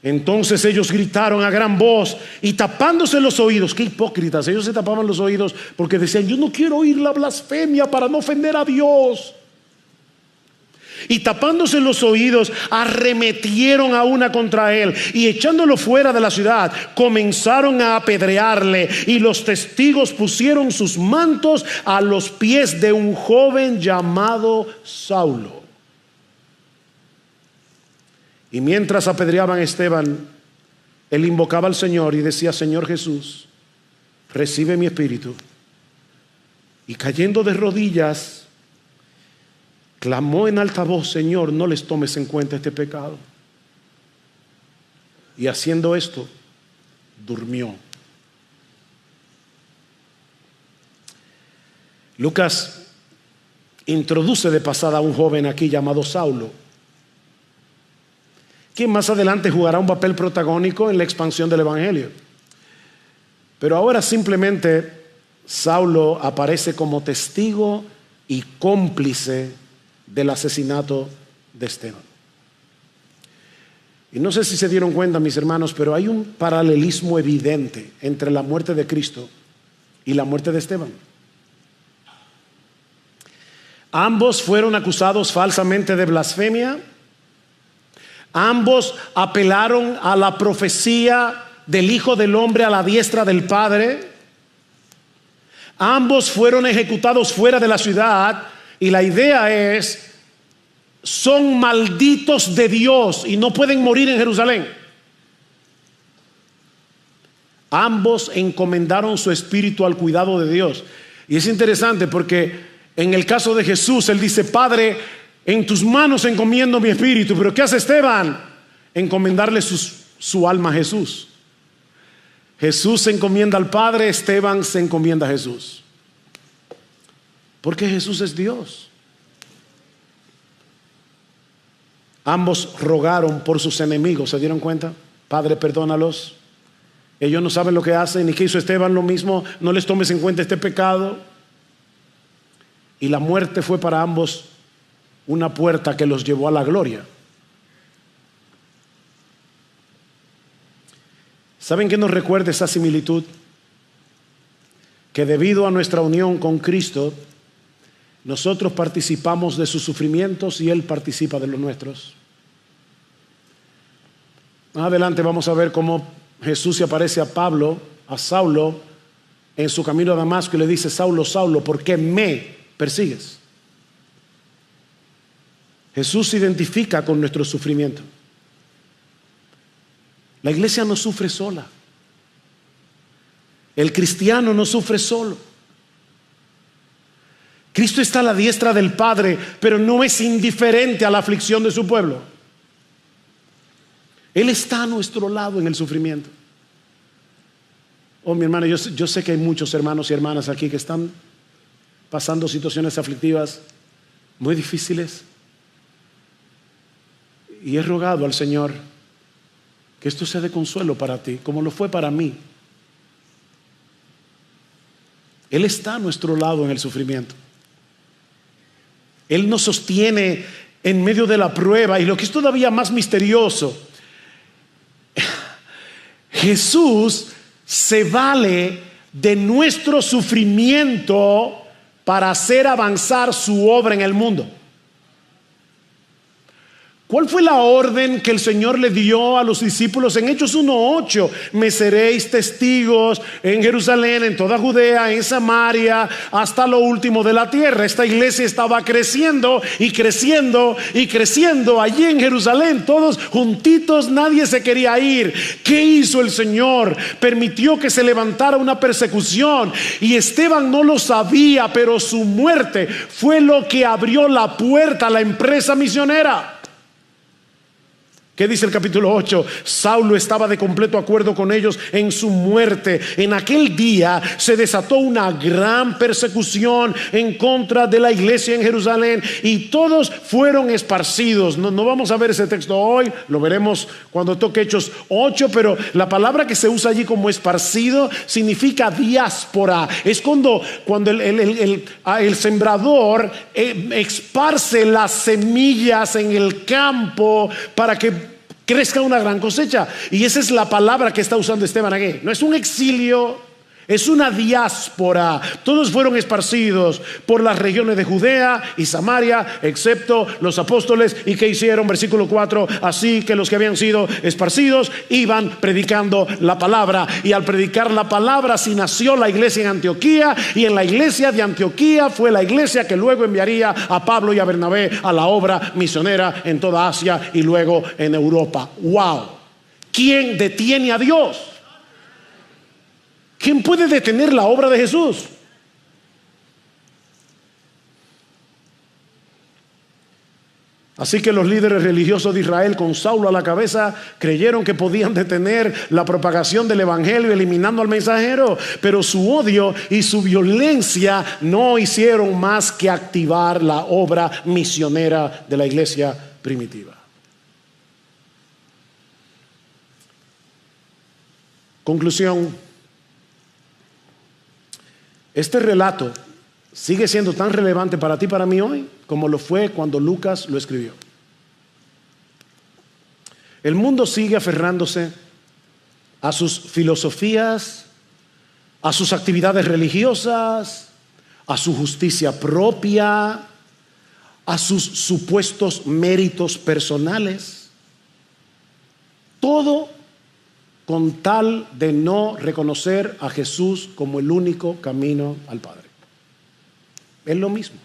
Entonces ellos gritaron a gran voz y tapándose los oídos. Qué hipócritas, ellos se tapaban los oídos porque decían, yo no quiero oír la blasfemia para no ofender a Dios. Y tapándose los oídos, arremetieron a una contra él y echándolo fuera de la ciudad, comenzaron a apedrearle. Y los testigos pusieron sus mantos a los pies de un joven llamado Saulo. Y mientras apedreaban a Esteban, él invocaba al Señor y decía, Señor Jesús, recibe mi espíritu. Y cayendo de rodillas, clamó en alta voz: Señor, no les tomes en cuenta este pecado. Y haciendo esto, durmió. Lucas introduce de pasada a un joven aquí llamado Saulo, quien más adelante jugará un papel protagónico en la expansión del evangelio. Pero ahora simplemente Saulo aparece como testigo y cómplice del asesinato de Esteban. Y no sé si se dieron cuenta, mis hermanos, pero hay un paralelismo evidente entre la muerte de Cristo y la muerte de Esteban. Ambos fueron acusados falsamente de blasfemia. Ambos apelaron a la profecía del Hijo del Hombre a la diestra del Padre. Ambos fueron ejecutados fuera de la ciudad. Y la idea es: son malditos de Dios y no pueden morir en Jerusalén. Ambos encomendaron su espíritu al cuidado de Dios. Y es interesante porque en el caso de Jesús, él dice: Padre, en tus manos encomiendo mi espíritu. Pero ¿qué hace Esteban? Encomendarle su alma a Jesús. Jesús se encomienda al Padre, Esteban se encomienda a Jesús. Porque Jesús es Dios. Ambos rogaron por sus enemigos. ¿Se dieron cuenta? Padre, perdónalos. Ellos no saben lo que hacen. ¿Y qué hizo Esteban? Lo mismo. No les tomes en cuenta este pecado. Y la muerte fue para ambos una puerta que los llevó a la gloria. ¿Saben qué nos recuerda esa similitud? Que debido a nuestra unión con Cristo, nosotros participamos de sus sufrimientos y Él participa de los nuestros. Más adelante vamos a ver cómo Jesús se aparece a Saulo, en su camino a Damasco y le dice: Saulo, Saulo, ¿por qué me persigues? Jesús se identifica con nuestro sufrimiento. La iglesia no sufre sola. El cristiano no sufre solo. Cristo está a la diestra del Padre, pero no es indiferente a la aflicción de su pueblo. Él está a nuestro lado en el sufrimiento. Oh, mi hermano, yo sé que hay muchos hermanos y hermanas aquí que están pasando situaciones aflictivas muy difíciles. Y he rogado al Señor que esto sea de consuelo para ti, como lo fue para mí. Él está a nuestro lado en el sufrimiento. Él nos sostiene en medio de la prueba. Y lo que es todavía más misterioso, Jesús se vale de nuestro sufrimiento para hacer avanzar su obra en el mundo. ¿Cuál fue la orden que el Señor le dio a los discípulos en Hechos 1:8? Me seréis testigos en Jerusalén, en toda Judea, en Samaria, hasta lo último de la tierra. Esta iglesia estaba creciendo y creciendo y creciendo allí en Jerusalén, todos juntitos, nadie se quería ir. ¿Qué hizo el Señor? Permitió que se levantara una persecución, y Esteban no lo sabía, pero su muerte fue lo que abrió la puerta a la empresa misionera. ¿Qué dice el capítulo 8? Saulo estaba de completo acuerdo con ellos en su muerte. En aquel día se desató una gran persecución en contra de la iglesia en Jerusalén, y todos fueron esparcidos. No vamos a ver ese texto hoy, lo veremos cuando toque Hechos 8, pero la palabra que se usa allí como esparcido significa diáspora. Es cuando el sembrador esparce las semillas en el campo para que crezca una gran cosecha. Y esa es la palabra que está usando Esteban aquí. No es un exilio, es una diáspora. Todos fueron esparcidos por las regiones de Judea y Samaria, excepto los apóstoles. ¿Y qué hicieron? Versículo 4: así que los que habían sido esparcidos iban predicando la palabra. Y al predicar la palabra, así nació la iglesia en Antioquía. Y en la iglesia de Antioquía fue la iglesia que luego enviaría a Pablo y a Bernabé a la obra misionera en toda Asia y luego en Europa. ¡Wow! ¿Quién detiene a Dios? ¿Quién puede detener la obra de Jesús? Así que los líderes religiosos de Israel, con Saulo a la cabeza, creyeron que podían detener la propagación del evangelio eliminando al mensajero, pero su odio y su violencia no hicieron más que activar la obra misionera de la iglesia primitiva. Conclusión: este relato sigue siendo tan relevante para ti y para mí hoy como lo fue cuando Lucas lo escribió. El mundo sigue aferrándose a sus filosofías, a sus actividades religiosas, a su justicia propia, a sus supuestos méritos personales. Todo con tal de no reconocer a Jesús como el único camino al Padre. Es lo mismo.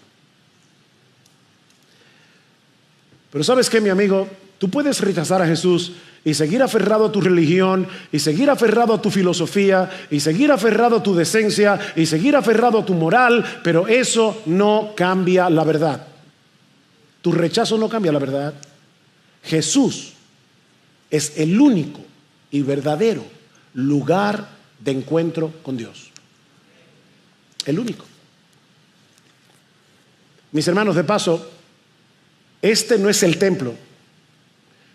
Pero ¿sabes qué, mi amigo? Tú puedes rechazar a Jesús y seguir aferrado a tu religión, y seguir aferrado a tu filosofía, y seguir aferrado a tu decencia, y seguir aferrado a tu moral, pero eso no cambia la verdad. Tu rechazo no cambia la verdad. Jesús es el único y verdadero lugar de encuentro con Dios. El único. Mis hermanos, de paso, este no es el templo.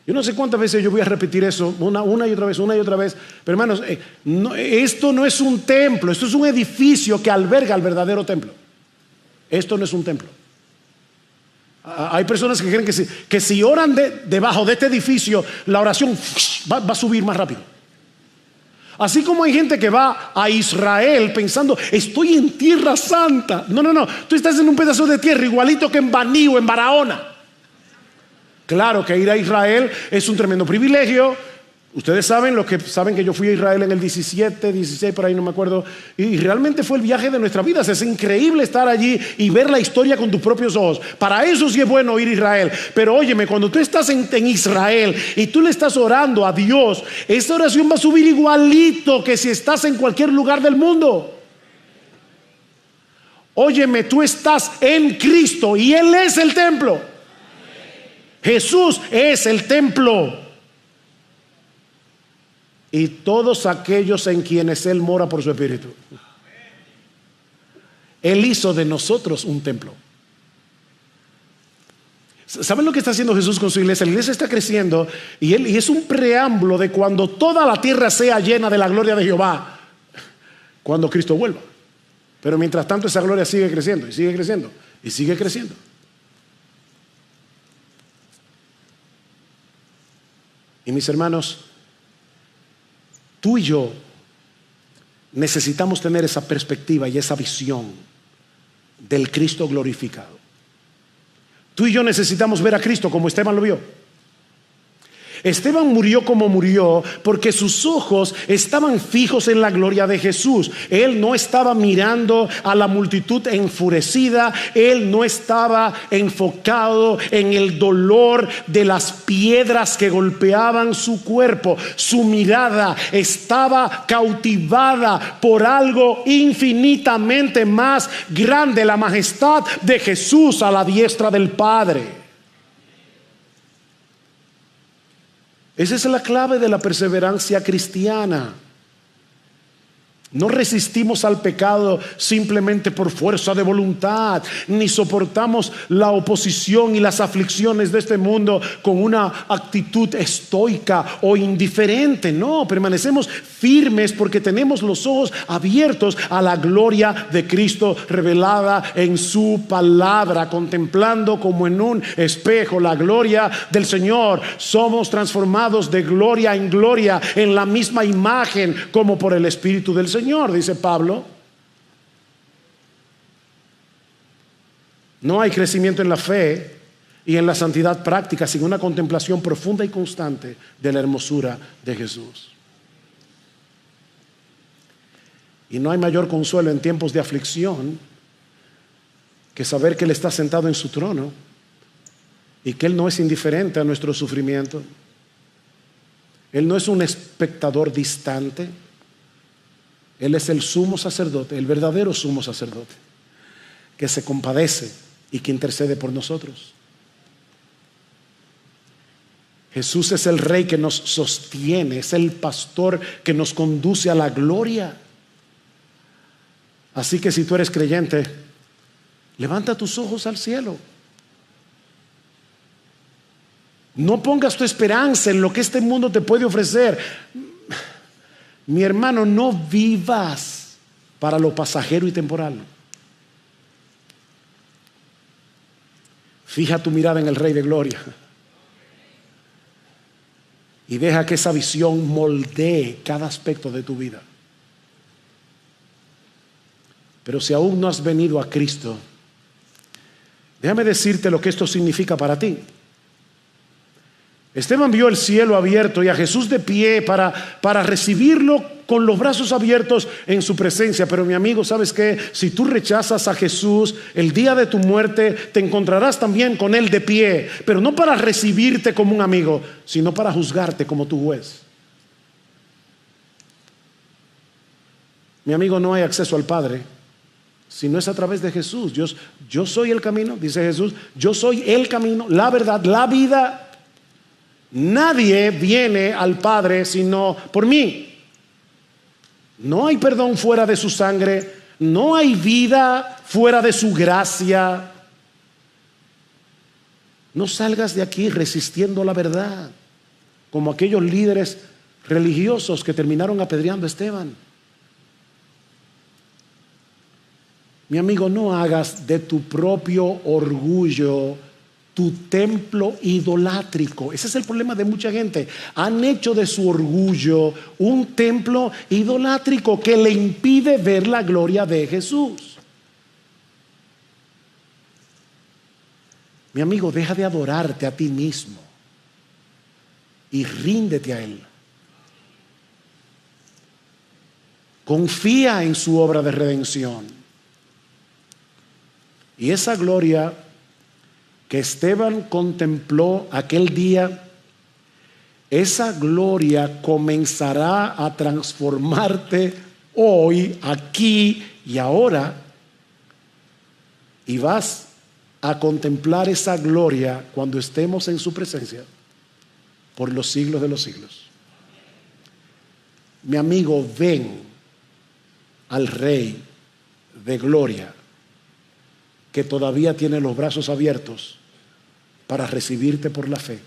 Yo no sé cuántas veces yo voy a repetir eso, una y otra vez, pero hermanos, esto no es un templo, esto es un edificio que alberga el verdadero templo. Esto no es un templo. Hay personas que creen que si oran debajo de este edificio, la oración va a subir más rápido. Así como hay gente que va a Israel pensando, estoy en tierra santa. No, tú estás en un pedazo de tierra igualito que en Baní o en Barahona. Claro que ir a Israel es un tremendo privilegio. Ustedes saben, los que saben que yo fui a Israel en el 17, 16, por ahí no me acuerdo, y realmente fue el viaje de nuestra vida. Es increíble estar allí y ver la historia con tus propios ojos. Para eso sí es bueno ir a Israel. Pero óyeme, cuando tú estás en Israel y tú le estás orando a Dios, esta oración va a subir igualito que si estás en cualquier lugar del mundo. Óyeme, tú estás en Cristo y Él es el templo. Jesús es el templo. Y todos aquellos en quienes Él mora por su Espíritu. Él hizo de nosotros un templo. ¿Saben lo que está haciendo Jesús con su iglesia? La iglesia está creciendo y es un preámbulo de cuando toda la tierra sea llena de la gloria de Jehová, cuando Cristo vuelva. Pero mientras tanto esa gloria sigue creciendo y sigue creciendo y sigue creciendo. Y mis hermanos, tú y yo necesitamos tener esa perspectiva y esa visión del Cristo glorificado. Tú y yo necesitamos ver a Cristo como Esteban lo vio. Esteban murió como murió porque sus ojos estaban fijos en la gloria de Jesús. Él no estaba mirando a la multitud enfurecida. Él no estaba enfocado en el dolor de las piedras que golpeaban su cuerpo. Su mirada estaba cautivada por algo infinitamente más grande, la majestad de Jesús a la diestra del Padre. Esa es la clave de la perseverancia cristiana. No resistimos al pecado simplemente por fuerza de voluntad, ni soportamos la oposición y las aflicciones de este mundo con una actitud estoica o indiferente. No, permanecemos firmes porque tenemos los ojos abiertos a la gloria de Cristo revelada en su palabra, contemplando como en un espejo la gloria del Señor. Somos transformados de gloria en gloria en la misma imagen como por el Espíritu del Señor, dice Pablo. No hay crecimiento en la fe y en la santidad práctica sin una contemplación profunda y constante de la hermosura de Jesús. Y no hay mayor consuelo en tiempos de aflicción que saber que Él está sentado en su trono y que Él no es indiferente a nuestro sufrimiento. Él no es un espectador distante. Él es el sumo sacerdote, el verdadero sumo sacerdote, que se compadece y que intercede por nosotros. Jesús es el Rey que nos sostiene, es el pastor que nos conduce a la gloria. Así que si tú eres creyente, levanta tus ojos al cielo. No pongas tu esperanza en lo que este mundo te puede ofrecer. Mi hermano, no vivas para lo pasajero y temporal. Fija tu mirada en el Rey de Gloria y deja que esa visión moldee cada aspecto de tu vida. Pero si aún no has venido a Cristo, déjame decirte lo que esto significa para ti. Esteban vio el cielo abierto y a Jesús de pie para recibirlo con los brazos abiertos en su presencia. Pero mi amigo, ¿sabes qué? Si tú rechazas a Jesús, el día de tu muerte te encontrarás también con Él de pie, pero no para recibirte como un amigo, sino para juzgarte como tu juez. Mi amigo, no hay acceso al Padre si no es a través de Jesús. Yo soy el camino, dice Jesús. Yo soy el camino, la verdad, la vida. Nadie viene al Padre sino por mí. No hay perdón fuera de su sangre. No hay vida fuera de su gracia. No salgas de aquí resistiendo la verdad, como aquellos líderes religiosos que terminaron apedreando a Esteban. Mi amigo, no hagas de tu propio orgullo tu templo idolátrico. Ese es el problema de mucha gente. Han hecho de su orgullo un templo idolátrico que le impide ver la gloria de Jesús. Mi amigo, deja de adorarte a ti mismo y ríndete a Él. Confía en su obra de redención. Y esa gloria que Esteban contempló aquel día, esa gloria comenzará a transformarte hoy, aquí y ahora, y vas a contemplar esa gloria cuando estemos en su presencia por los siglos de los siglos. Mi amigo, ven al Rey de Gloria, que todavía tiene los brazos abiertos para recibirte por la fe.